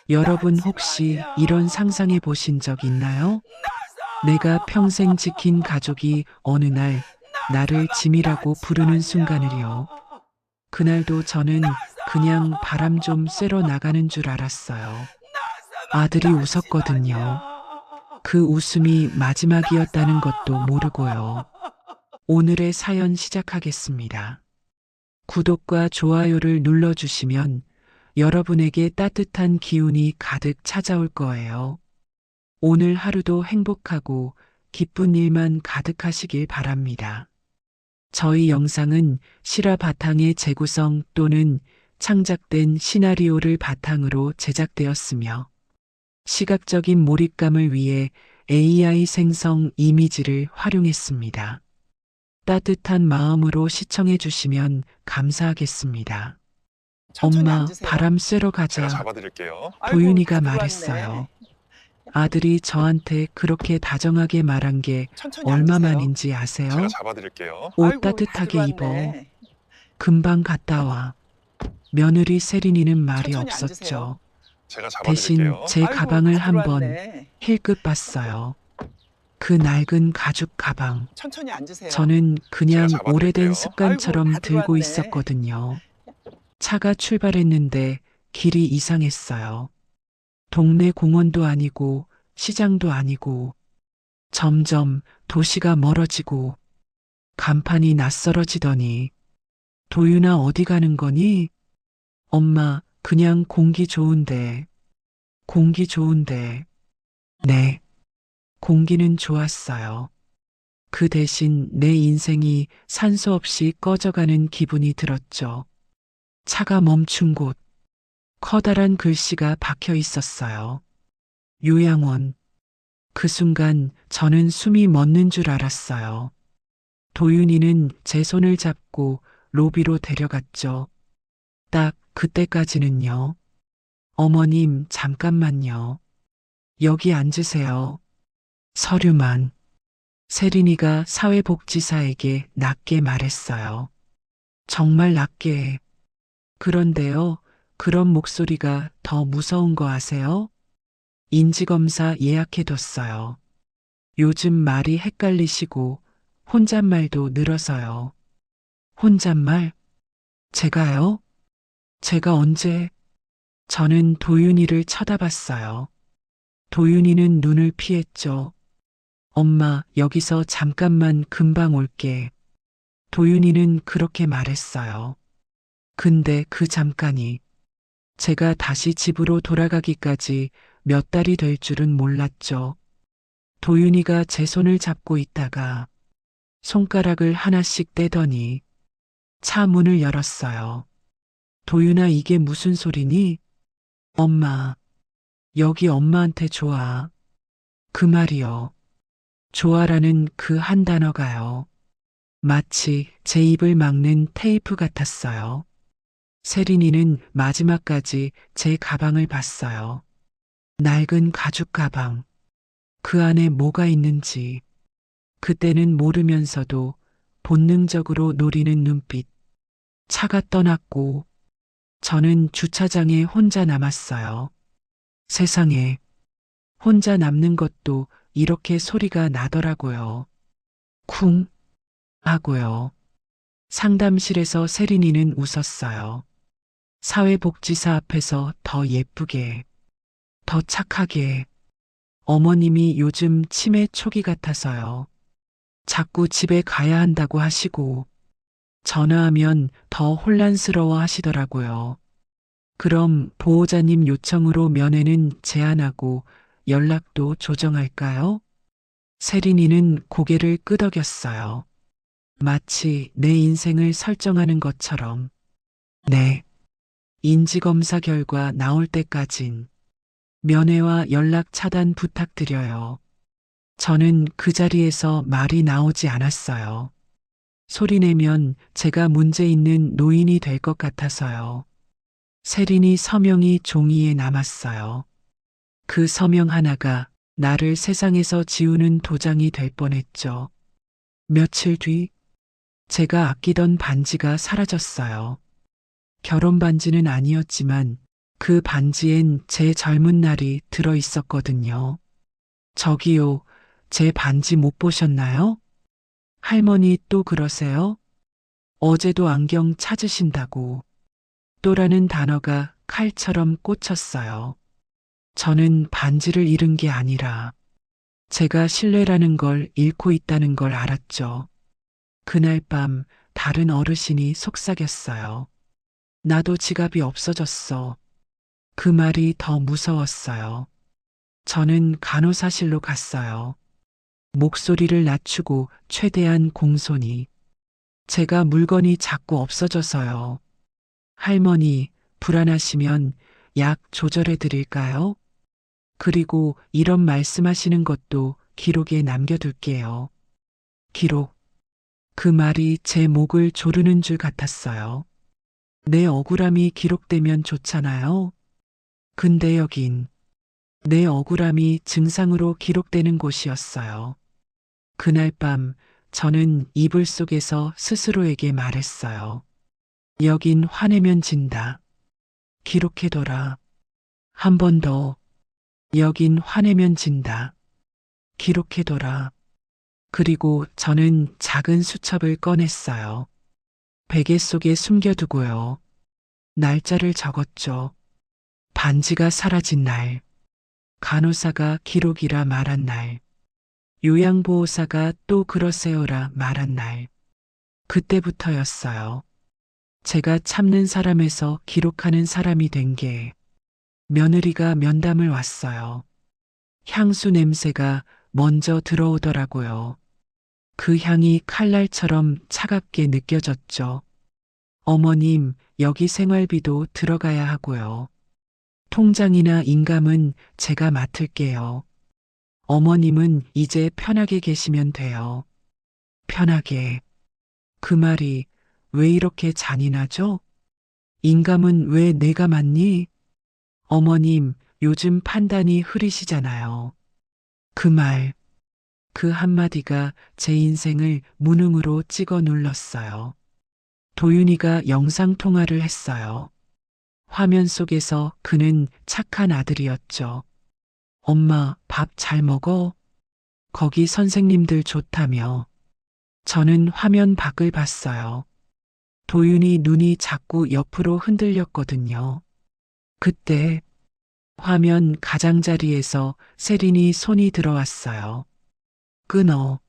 여러분 혹시 이런 상상해 보신 적 있나요? 내가 평생 지킨 가족이 어느 날 나를 짐이라고 부르는 순간을요. 그날도 저는 그냥 바람 좀 쐬러 나가는 줄 알았어요. 아들이 웃었거든요. 그 웃음이 마지막이었다는 것도 모르고요. 오늘의 사연 시작하겠습니다. 구독과 좋아요를 눌러주시면 여러분에게 따뜻한 기운이 가득 찾아올 거예요. 오늘 하루도 행복하고 기쁜 일만 가득하시길 바랍니다. 저희 영상은 실화 바탕의 재구성 또는 창작된 시나리오를 바탕으로 제작되었으며 시각적인 몰입감을 위해 AI 생성 이미지를 활용했습니다. 따뜻한 마음으로 시청해 주시면 감사하겠습니다. 천천히 엄마, 앉으세요. 바람 쐬러 제가 가자. 잡아드릴게요. 도윤이가 아이고, 다 말했어요. 들어왔네. 아들이 저한테 그렇게 다정하게 말한 게 천천히 얼마만인지 제가 아세요? 잡아드릴게요. 옷 아이고, 다 따뜻하게 입어. 들어왔네. 금방 갔다 와. 며느리 세린이는 말이 천천히 없었죠. 앉으세요. 제가 대신 잡아드릴게요. 제 아이고, 가방을 다 한번 들어왔네. 힐끗 봤어요. 그 낡은 가죽 가방. 천천히 앉으세요. 저는 그냥 제가 잡아드릴게요. 오래된 습관처럼 아이고, 다 들고 들어왔네. 있었거든요. 차가 출발했는데 길이 이상했어요. 동네 공원도 아니고 시장도 아니고 점점 도시가 멀어지고 간판이 낯설어지더니 도윤아 어디 가는 거니? 엄마 그냥 공기 좋은데. 공기 좋은데. 네. 공기는 좋았어요. 그 대신 내 인생이 산소 없이 꺼져가는 기분이 들었죠. 차가 멈춘 곳, 커다란 글씨가 박혀 있었어요. 요양원. 그 순간 저는 숨이 멎는 줄 알았어요. 도윤이는 제 손을 잡고 로비로 데려갔죠. 딱 그때까지는요. 어머님, 잠깐만요. 여기 앉으세요. 서류만. 세린이가 사회복지사에게 낮게 말했어요. 정말 낮게. 그런데요, 그런 목소리가 더 무서운 거 아세요? 인지검사 예약해뒀어요. 요즘 말이 헷갈리시고 혼잣말도 늘어서요. 혼잣말? 제가요? 제가 언제? 저는 도윤이를 쳐다봤어요. 도윤이는 눈을 피했죠. 엄마, 여기서 잠깐만 금방 올게. 도윤이는 그렇게 말했어요. 근데 그 잠깐이 제가 다시 집으로 돌아가기까지 몇 달이 될 줄은 몰랐죠. 도윤이가 제 손을 잡고 있다가 손가락을 하나씩 떼더니 차 문을 열었어요. 도윤아, 이게 무슨 소리니? 엄마, 여기 엄마한테 좋아. 그 말이요. 좋아라는 그 한 단어가요. 마치 제 입을 막는 테이프 같았어요. 세린이는 마지막까지 제 가방을 봤어요. 낡은 가죽 가방. 그 안에 뭐가 있는지. 그때는 모르면서도 본능적으로 노리는 눈빛. 차가 떠났고 저는 주차장에 혼자 남았어요. 세상에, 혼자 남는 것도 이렇게 소리가 나더라고요. 쿵 하고요. 상담실에서 세린이는 웃었어요. 사회복지사 앞에서 더 예쁘게, 더 착하게. 어머님이 요즘 치매 초기 같아서요. 자꾸 집에 가야 한다고 하시고, 전화하면 더 혼란스러워 하시더라고요. 그럼 보호자님 요청으로 면회는 제한하고 연락도 조정할까요? 세린이는 고개를 끄덕였어요. 마치 내 인생을 설정하는 것처럼. 네. 인지검사 결과 나올 때까진 면회와 연락 차단 부탁드려요. 저는 그 자리에서 말이 나오지 않았어요. 소리내면 제가 문제 있는 노인이 될 것 같아서요. 세린이 서명이 종이에 남았어요. 그 서명 하나가 나를 세상에서 지우는 도장이 될 뻔했죠. 며칠 뒤 제가 아끼던 반지가 사라졌어요. 결혼 반지는 아니었지만 그 반지엔 제 젊은 날이 들어 있었거든요. 저기요, 제 반지 못 보셨나요? 할머니 또 그러세요? 어제도 안경 찾으신다고. 또라는 단어가 칼처럼 꽂혔어요. 저는 반지를 잃은 게 아니라 제가 신뢰라는 걸 잃고 있다는 걸 알았죠. 그날 밤 다른 어르신이 속삭였어요. 나도 지갑이 없어졌어. 그 말이 더 무서웠어요. 저는 간호사실로 갔어요. 목소리를 낮추고 최대한 공손히. 제가 물건이 자꾸 없어져서요. 할머니, 불안하시면 약 조절해 드릴까요? 그리고 이런 말씀하시는 것도 기록에 남겨둘게요. 기록. 그 말이 제 목을 조르는 줄 같았어요. 내 억울함이 기록되면 좋잖아요. 근데 여긴 내 억울함이 증상으로 기록되는 곳이었어요. 그날 밤 저는 이불 속에서 스스로에게 말했어요. 여긴 화내면 진다. 기록해둬라. 한 번 더. 여긴 화내면 진다. 기록해둬라. 그리고 저는 작은 수첩을 꺼냈어요. 베개 속에 숨겨두고요. 날짜를 적었죠. 반지가 사라진 날. 간호사가 기록이라 말한 날. 요양보호사가 또 그러세요라 말한 날. 그때부터였어요. 제가 참는 사람에서 기록하는 사람이 된 게 며느리가 면담을 왔어요. 향수 냄새가 먼저 들어오더라고요. 그 향이 칼날처럼 차갑게 느껴졌죠. 어머님, 여기 생활비도 들어가야 하고요. 통장이나 인감은 제가 맡을게요. 어머님은 이제 편하게 계시면 돼요. 편하게. 그 말이 왜 이렇게 잔인하죠? 인감은 왜 내가 맡니? 어머님, 요즘 판단이 흐리시잖아요. 그 말, 그 한마디가 제 인생을 무능으로 찍어 눌렀어요. 도윤이가 영상통화를 했어요. 화면 속에서 그는 착한 아들이었죠. 엄마, 밥 잘 먹어? 거기 선생님들 좋다며. 저는 화면 밖을 봤어요. 도윤이 눈이 자꾸 옆으로 흔들렸거든요. 그때 화면 가장자리에서 세린이 손이 들어왔어요. 끊어.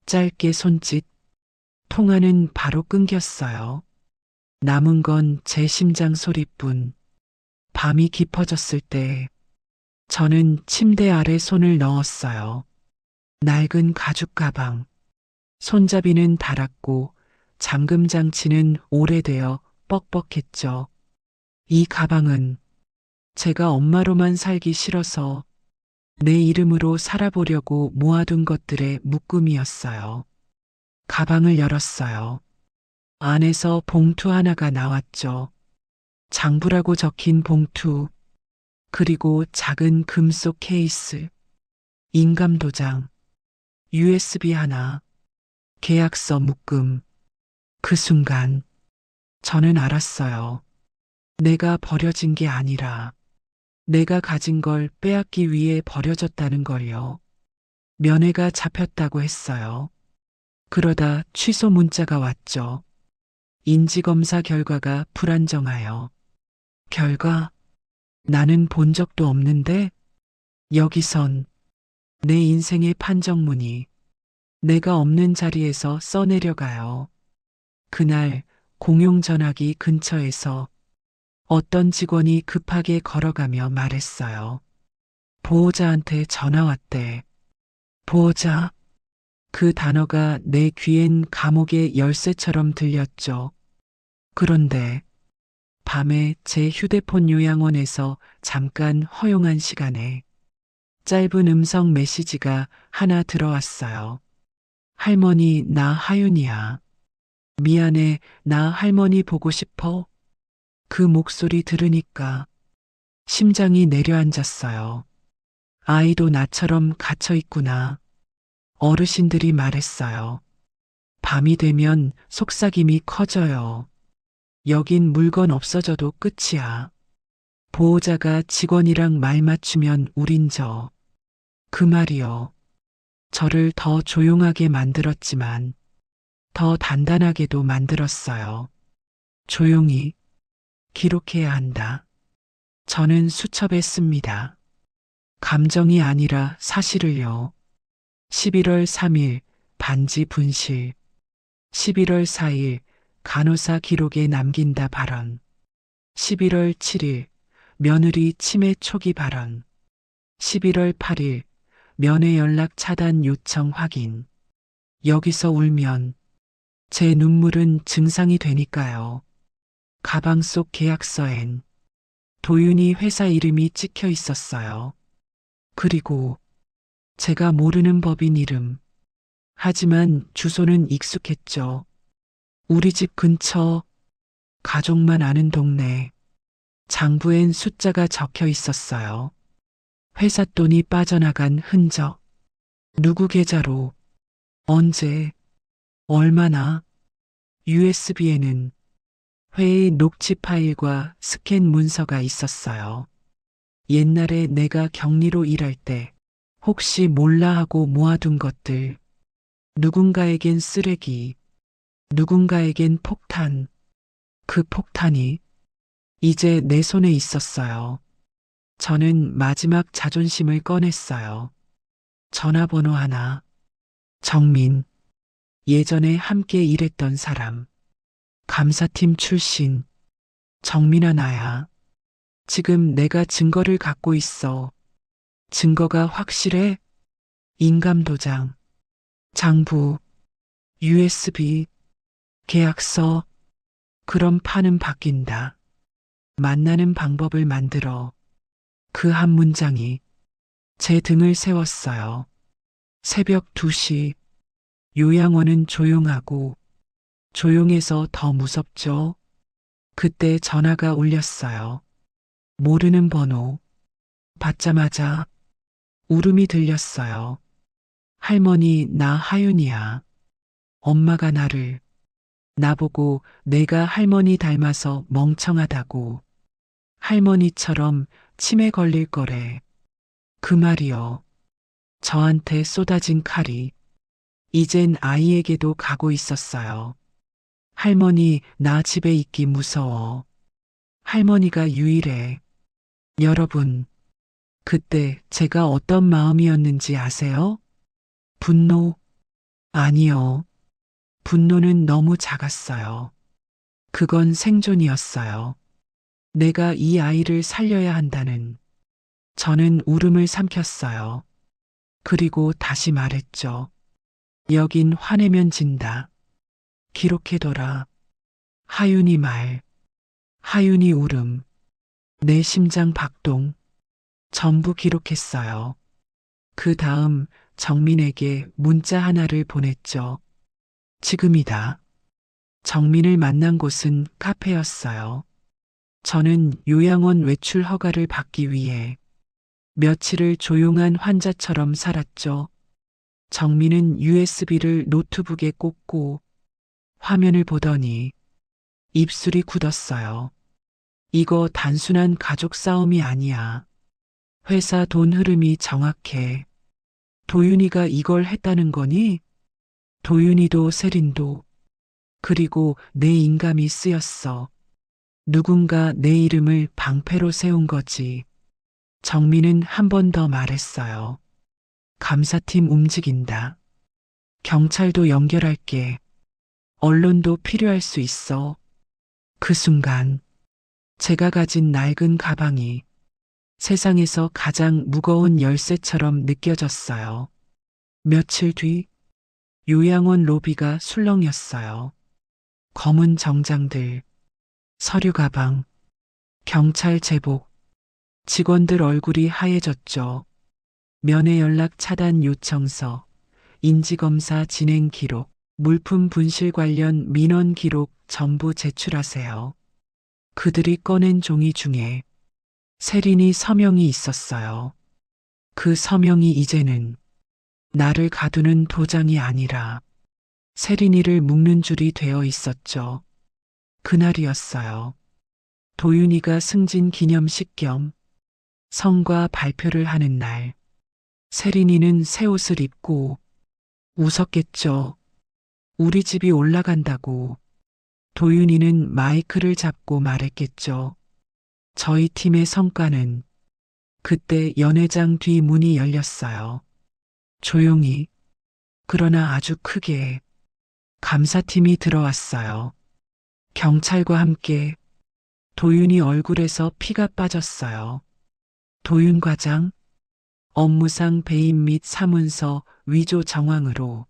짧게 손짓. 통화는 바로 끊겼어요. 남은 건 제 심장 소리뿐. 밤이 깊어졌을 때 저는 침대 아래 손을 넣었어요. 낡은 가죽 가방. 손잡이는 닳았고 잠금 장치는 오래되어 뻑뻑했죠. 이 가방은 제가 엄마로만 살기 싫어서 내 이름으로 살아보려고 모아둔 것들의 묶음이었어요. 가방을 열었어요. 안에서 봉투 하나가 나왔죠. 장부라고 적힌 봉투, 그리고 작은 금속 케이스, 인감 도장, USB 하나, 계약서 묶음. 그 순간 저는 알았어요. 내가 버려진 게 아니라 내가 가진 걸 빼앗기 위해 버려졌다는 걸요. 면회가 잡혔다고 했어요. 그러다 취소 문자가 왔죠. 인지검사 결과가 불안정하여. 결과? 나는 본 적도 없는데? 여기선 내 인생의 판정문이 내가 없는 자리에서 써내려가요. 그날 공용전화기 근처에서 어떤 직원이 급하게 걸어가며 말했어요. 보호자한테 전화 왔대. 보호자? 그 단어가 내 귀엔 감옥의 열쇠처럼 들렸죠. 그런데 밤에 제 휴대폰 요양원에서 잠깐 허용한 시간에 짧은 음성 메시지가 하나 들어왔어요. 할머니, 나 하윤이야. 미안해, 나 할머니 보고 싶어. 그 목소리 들으니까 심장이 내려앉았어요. 아이도 나처럼 갇혀 있구나. 어르신들이 말했어요. 밤이 되면 속삭임이 커져요. 여긴 물건 없어져도 끝이야. 보호자가 직원이랑 말 맞추면 우린 그 말이요. 저를 더 조용하게 만들었지만 더 단단하게도 만들었어요. 조용히 기록해야 한다. 저는 수첩했습니다. 감정이 아니라 사실을요. 11월 3일 반지 분실. 11월 4일 간호사 기록에 남긴다 발언. 11월 7일 며느리 치매 초기 발언. 11월 8일 면회 연락 차단 요청 확인. 여기서 울면 제 눈물은 증상이 되니까요. 가방 속 계약서엔 도윤이 회사 이름이 찍혀 있었어요. 그리고 제가 모르는 법인 이름. 하지만 주소는 익숙했죠. 우리 집 근처, 가족만 아는 동네. 장부엔 숫자가 적혀 있었어요. 회사 돈이 빠져나간 흔적. 누구 계좌로, 언제, 얼마나. USB에는 회의 녹취 파일과 스캔 문서가 있었어요. 옛날에 내가 격리로 일할 때 혹시 몰라 하고 모아둔 것들. 누군가에겐 쓰레기, 누군가에겐 폭탄. 그 폭탄이 이제 내 손에 있었어요. 저는 마지막 자존심을 꺼냈어요. 전화번호 하나. 정민. 예전에 함께 일했던 사람. 감사팀 출신. 정민아 나야. 지금 내가 증거를 갖고 있어. 증거가 확실해? 인감도장. 장부. USB. 계약서. 그럼 판은 바뀐다. 만나는 방법을 만들어. 그 한 문장이 제 등을 세웠어요. 새벽 2시. 요양원은 조용하고 조용해서 더 무섭죠. 그때 전화가 울렸어요. 모르는 번호. 받자마자 울음이 들렸어요. 할머니, 나 하윤이야. 엄마가 나보고 내가 할머니 닮아서 멍청하다고. 할머니처럼 치매 걸릴 거래. 그 말이요. 저한테 쏟아진 칼이 이젠 아이에게도 가고 있었어요. 할머니, 나 집에 있기 무서워. 할머니가 유일해. 여러분, 그때 제가 어떤 마음이었는지 아세요? 분노? 아니요. 분노는 너무 작았어요. 그건 생존이었어요. 내가 이 아이를 살려야 한다는. 저는 울음을 삼켰어요. 그리고 다시 말했죠. 여긴 화내면 진다. 기록해둬라. 하윤이 말. 하윤이 울음. 내 심장 박동. 전부 기록했어요. 그 다음 정민에게 문자 하나를 보냈죠. 지금이다. 정민을 만난 곳은 카페였어요. 저는 요양원 외출 허가를 받기 위해 며칠을 조용한 환자처럼 살았죠. 정민은 USB를 노트북에 꽂고 화면을 보더니 입술이 굳었어요. 이거 단순한 가족 싸움이 아니야. 회사 돈 흐름이 정확해. 도윤이가 이걸 했다는 거니? 도윤이도 세린도. 그리고 내 인감이 쓰였어. 누군가 내 이름을 방패로 세운 거지. 정민은 한 번 더 말했어요. 감사팀 움직인다. 경찰도 연결할게. 언론도 필요할 수 있어. 그 순간 제가 가진 낡은 가방이 세상에서 가장 무거운 열쇠처럼 느껴졌어요. 며칠 뒤 요양원 로비가 술렁였어요. 검은 정장들, 서류 가방, 경찰 제복, 직원들 얼굴이 하얘졌죠. 면회 연락 차단 요청서, 인지검사 진행 기록, 물품 분실 관련 민원 기록 전부 제출하세요. 그들이 꺼낸 종이 중에 세린이 서명이 있었어요. 그 서명이 이제는 나를 가두는 도장이 아니라 세린이를 묶는 줄이 되어 있었죠. 그날이었어요. 도윤이가 승진 기념식 겸 성과 발표를 하는 날, 세린이는 새 옷을 입고 웃었겠죠. 우리 집이 올라간다고. 도윤이는 마이크를 잡고 말했겠죠. 저희 팀의 성과는. 그때 연회장 뒤 문이 열렸어요. 조용히, 그러나 아주 크게 감사팀이 들어왔어요. 경찰과 함께. 도윤이 얼굴에서 피가 빠졌어요. 도윤 과장, 업무상 배임 및 사문서 위조 정황으로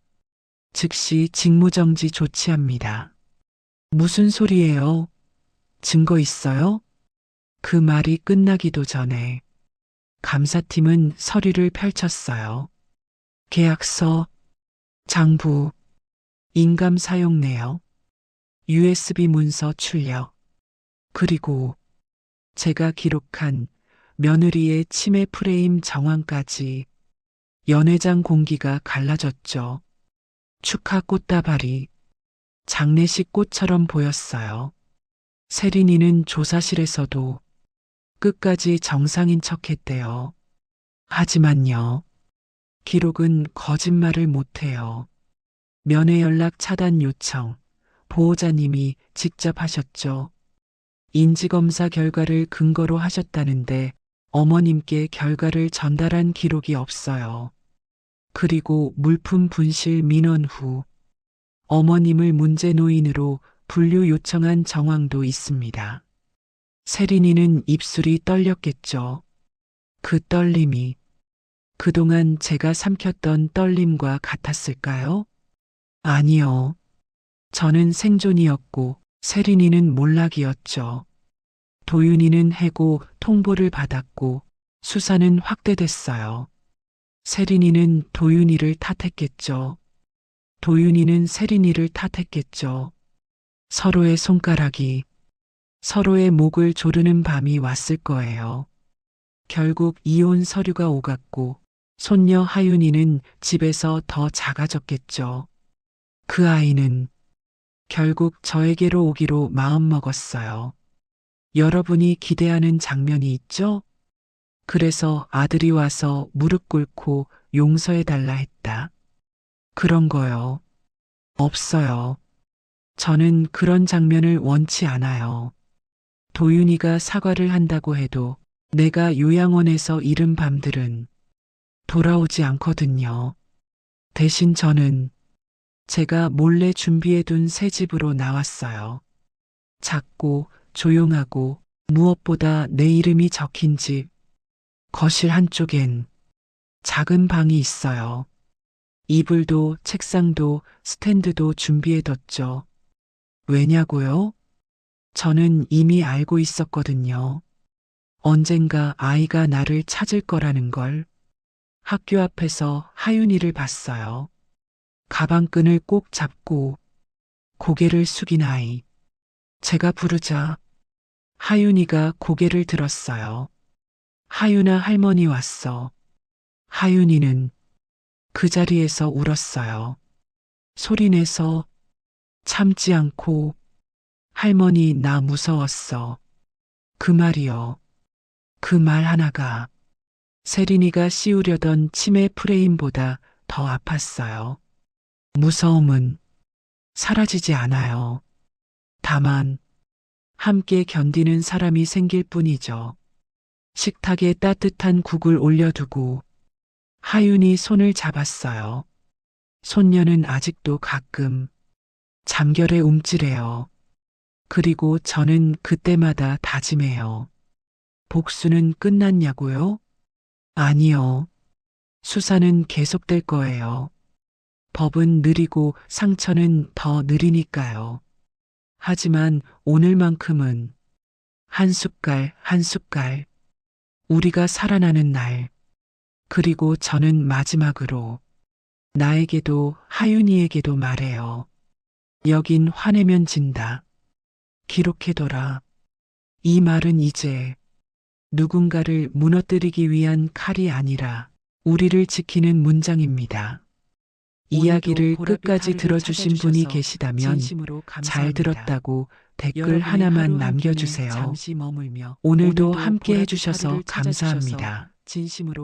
즉시 직무정지 조치합니다. 무슨 소리예요? 증거 있어요? 그 말이 끝나기도 전에 감사팀은 서류를 펼쳤어요. 계약서, 장부, 인감 사용 내역, USB 문서 출력, 그리고 제가 기록한 며느리의 치매 프레임 정황까지. 연회장 공기가 갈라졌죠. 축하 꽃다발이 장례식 꽃처럼 보였어요. 세린이는 조사실에서도 끝까지 정상인 척했대요. 하지만요, 기록은 거짓말을 못해요. 면회 연락 차단 요청, 보호자님이 직접 하셨죠. 인지검사 결과를 근거로 하셨다는데 어머님께 결과를 전달한 기록이 없어요. 그리고 물품 분실 민원 후 어머님을 문제 노인으로 분류 요청한 정황도 있습니다. 세린이는 입술이 떨렸겠죠. 그 떨림이 그동안 제가 삼켰던 떨림과 같았을까요? 아니요. 저는 생존이었고 세린이는 몰락이었죠. 도윤이는 해고 통보를 받았고 수사는 확대됐어요. 세린이는 도윤이를 탓했겠죠. 도윤이는 세린이를 탓했겠죠. 서로의 손가락이 서로의 목을 조르는 밤이 왔을 거예요. 결국 이혼 서류가 오갔고 손녀 하윤이는 집에서 더 작아졌겠죠. 그 아이는 결국 저에게로 오기로 마음먹었어요. 여러분이 기대하는 장면이 있죠? 그래서 아들이 와서 무릎 꿇고 용서해달라 했다. 그런 거요. 없어요. 저는 그런 장면을 원치 않아요. 도윤이가 사과를 한다고 해도 내가 요양원에서 이른 밤들은 돌아오지 않거든요. 대신 저는 제가 몰래 준비해둔 새 집으로 나왔어요. 작고 조용하고 무엇보다 내 이름이 적힌 집. 거실 한쪽엔 작은 방이 있어요. 이불도 책상도 스탠드도 준비해뒀죠. 왜냐고요? 저는 이미 알고 있었거든요. 언젠가 아이가 나를 찾을 거라는 걸. 학교 앞에서 하윤이를 봤어요. 가방끈을 꼭 잡고 고개를 숙인 아이. 제가 부르자 하윤이가 고개를 들었어요. 하윤아, 할머니 왔어. 하윤이는 그 자리에서 울었어요. 소리내서 참지 않고 할머니 나 무서웠어. 그 말이요. 그 말 하나가 세린이가 씌우려던 치매 프레임보다 더 아팠어요. 무서움은 사라지지 않아요. 다만 함께 견디는 사람이 생길 뿐이죠. 식탁에 따뜻한 국을 올려두고 하윤이 손을 잡았어요. 손녀는 아직도 가끔 잠결에 움찔해요. 그리고 저는 그때마다 다짐해요. 복수는 끝났냐고요? 아니요. 수사는 계속될 거예요. 법은 느리고 상처는 더 느리니까요. 하지만 오늘만큼은 한 숟갈 한 숟갈 우리가 살아나는 날. 그리고 저는 마지막으로 나에게도 하윤이에게도 말해요. 여긴 화내면 진다. 기록해둬라. 이 말은 이제 누군가를 무너뜨리기 위한 칼이 아니라 우리를 지키는 문장입니다. 이야기를 끝까지 들어주신 분이 계시다면 잘 들었다고 댓글 하나만 남겨주세요. 오늘도 함께 해주셔서 감사합니다. 진심으로